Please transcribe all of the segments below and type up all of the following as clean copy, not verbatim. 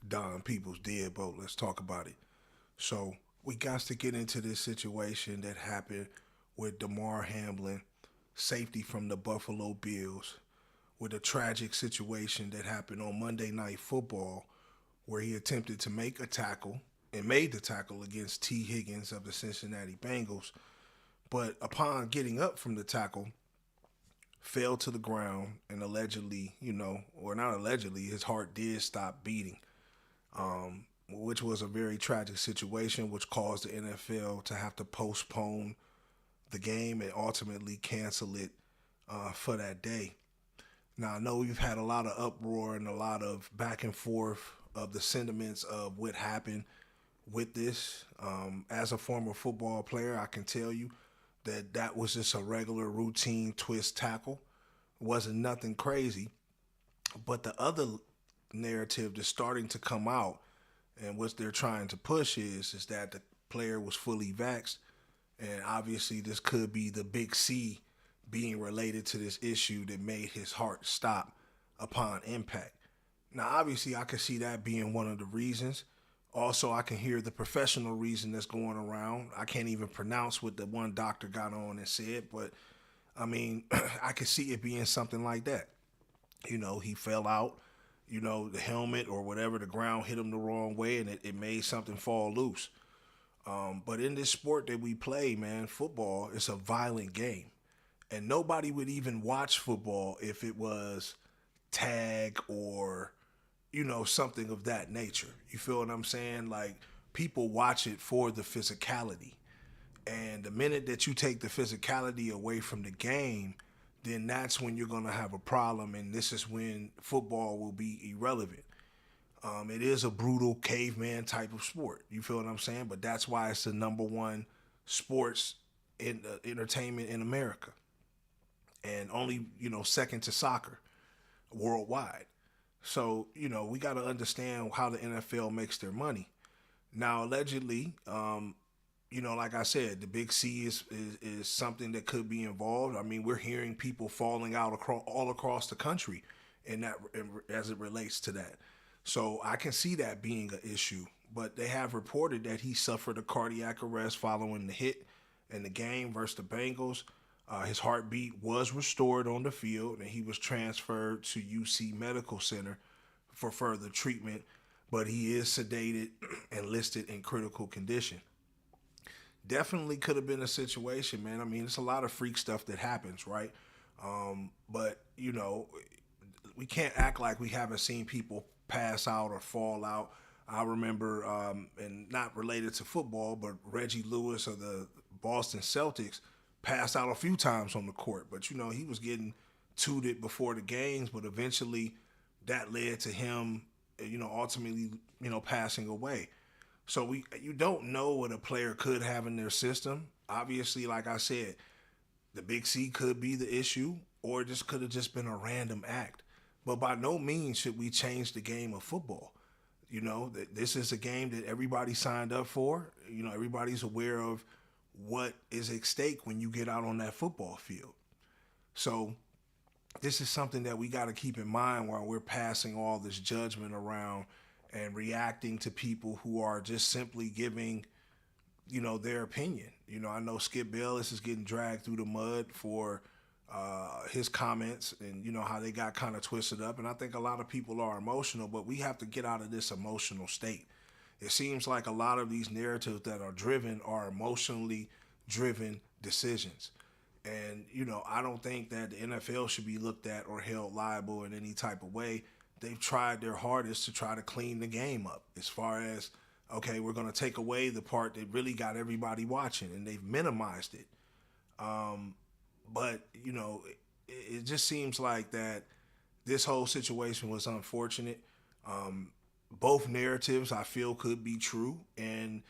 Don People's Deadbolt. Let's talk about it. So we got to get into this situation that happened with Damar Hamlin, safety from the Buffalo Bills, with a tragic situation that happened on Monday Night Football where he attempted to make a tackle and made the tackle against T. Higgins of the Cincinnati Bengals. But upon getting up from the tackle, fell to the ground and allegedly, or not allegedly, his heart did stop beating, which was a very tragic situation, which caused the NFL to have to postpone the game and ultimately cancel it for that day. Now, I know we've had a lot of uproar and a lot of back and forth of the sentiments of what happened with this. As a former football player, I can tell you that that was just a regular routine twist tackle. It wasn't nothing crazy. But the other narrative that's starting to come out and what they're trying to push is that the player was fully vaxxed. And obviously, this could be the big C being related to this issue that made his heart stop upon impact. Now, obviously, I can see that being one of the reasons. Also, I can hear the professional reason that's going around. I can't even pronounce what the one doctor got on and said, but I mean, I could see it being something like that. He fell out, the helmet or whatever, the ground hit him the wrong way and it made something fall loose. But in this sport that we play, man, football, it's a violent game. And nobody would even watch football if it was tag or, something of that nature. You feel what I'm saying? Like, people watch it for the physicality. And the minute that you take the physicality away from the game, then that's when you're going to have a problem. And this is when football will be irrelevant. It is a brutal caveman type of sport. You feel what I'm saying? But that's why it's the number one sports in entertainment in America, and only second to soccer worldwide. So we got to understand how the NFL makes their money. Now, allegedly, like I said, the big C is something that could be involved. I mean, we're hearing people falling out all across the country, as it relates to that. So I can see that being an issue. But they have reported that he suffered a cardiac arrest following the hit in the game versus the Bengals. His heartbeat was restored on the field, and he was transferred to UC Medical Center for further treatment. But he is sedated and listed in critical condition. Definitely could have been a situation, man. I mean, it's a lot of freak stuff that happens, right? But we can't act like we haven't seen people pass out or fall out. I remember, and not related to football, but Reggie Lewis of the Boston Celtics passed out a few times on the court. But he was getting tooted before the games, but eventually that led to him, ultimately, passing away. So you don't know what a player could have in their system. Obviously, like I said, the big C could be the issue, or it just could have just been a random act. But by no means should we change the game of football. This is a game that everybody signed up for. Everybody's aware of what is at stake when you get out on that football field. So this is something that we got to keep in mind while we're passing all this judgment around and reacting to people who are just simply giving, their opinion. I know Skip Bayless is getting dragged through the mud for his comments and how they got kind of twisted up. And I think a lot of people are emotional, but we have to get out of this emotional state. It seems like a lot of these narratives that are driven are emotionally driven decisions. And, I don't think that the NFL should be looked at or held liable in any type of way. They've tried their hardest to try to clean the game up as far as, okay, we're going to take away the part that really got everybody watching, and they've minimized it. But, it just seems like that this whole situation was unfortunate. Both narratives I feel could be true. And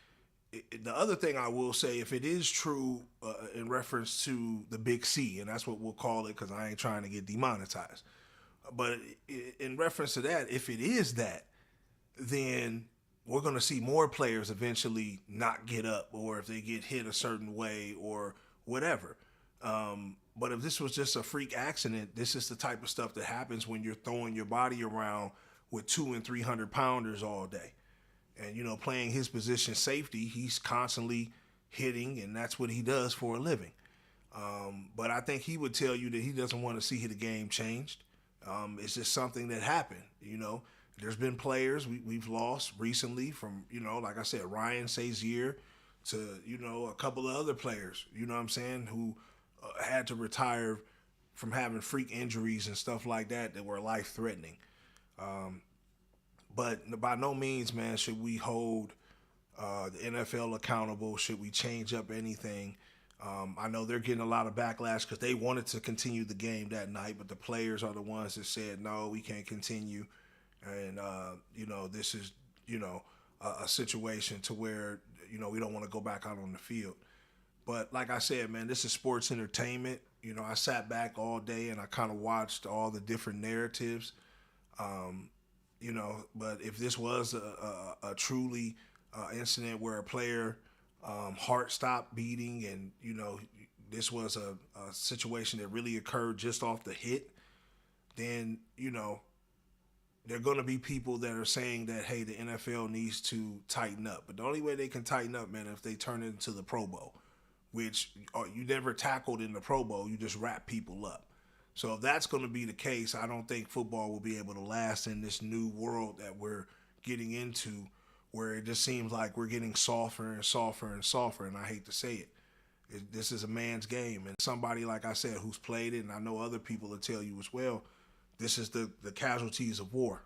the other thing I will say, if it is true in reference to the big C, and that's what we'll call it because I ain't trying to get demonetized. But in reference to that, if it is that, then we're going to see more players eventually not get up, or if they get hit a certain way or whatever. But if this was just a freak accident, this is the type of stuff that happens when you're throwing your body around with 200 and 300 pounders all day. And, playing his position safety, he's constantly hitting, and that's what he does for a living. But I think he would tell you that he doesn't want to see the game changed. It's just something that happened. There's been players we've lost recently from, like I said, Ryan Sazier to, a couple of other players, what I'm saying, who had to retire from having freak injuries and stuff like that were life-threatening. But by no means, man, should we hold the NFL accountable. Should we change up anything? I know they're getting a lot of backlash because they wanted to continue the game that night, but the players are the ones that said, no, we can't continue. And, this is, a situation to where, we don't want to go back out on the field. But like I said, man, this is sports entertainment. I sat back all day and I kind of watched all the different narratives. But if this was a truly incident where a player heart stopped beating and, this was a situation that really occurred just off the hit, then, there are going to be people that are saying that, hey, the NFL needs to tighten up. But the only way they can tighten up, man, if they turn it into the Pro Bowl, which you never tackled in the Pro Bowl, you just wrap people up. So if that's going to be the case, I don't think football will be able to last in this new world that we're getting into, where it just seems like we're getting softer and softer and softer, and I hate to say it. This is a man's game, and somebody, like I said, who's played it, and I know other people will tell you as well, this is the casualties of war.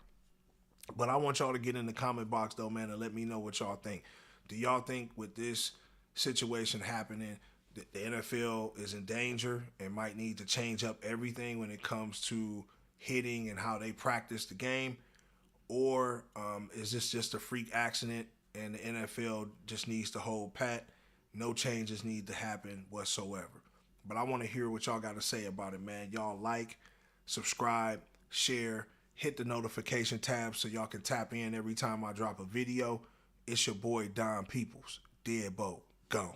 But I want y'all to get in the comment box, though, man, and let me know what y'all think. Do y'all think with this situation happening, the NFL is in danger and might need to change up everything when it comes to hitting and how they practice the game? Or is this just a freak accident and the NFL just needs to hold pat? No changes need to happen whatsoever. But I want to hear what y'all got to say about it, man. Y'all like, subscribe, share, hit the notification tab so y'all can tap in every time I drop a video. It's your boy Don Peoples. Deadbolt. Gone.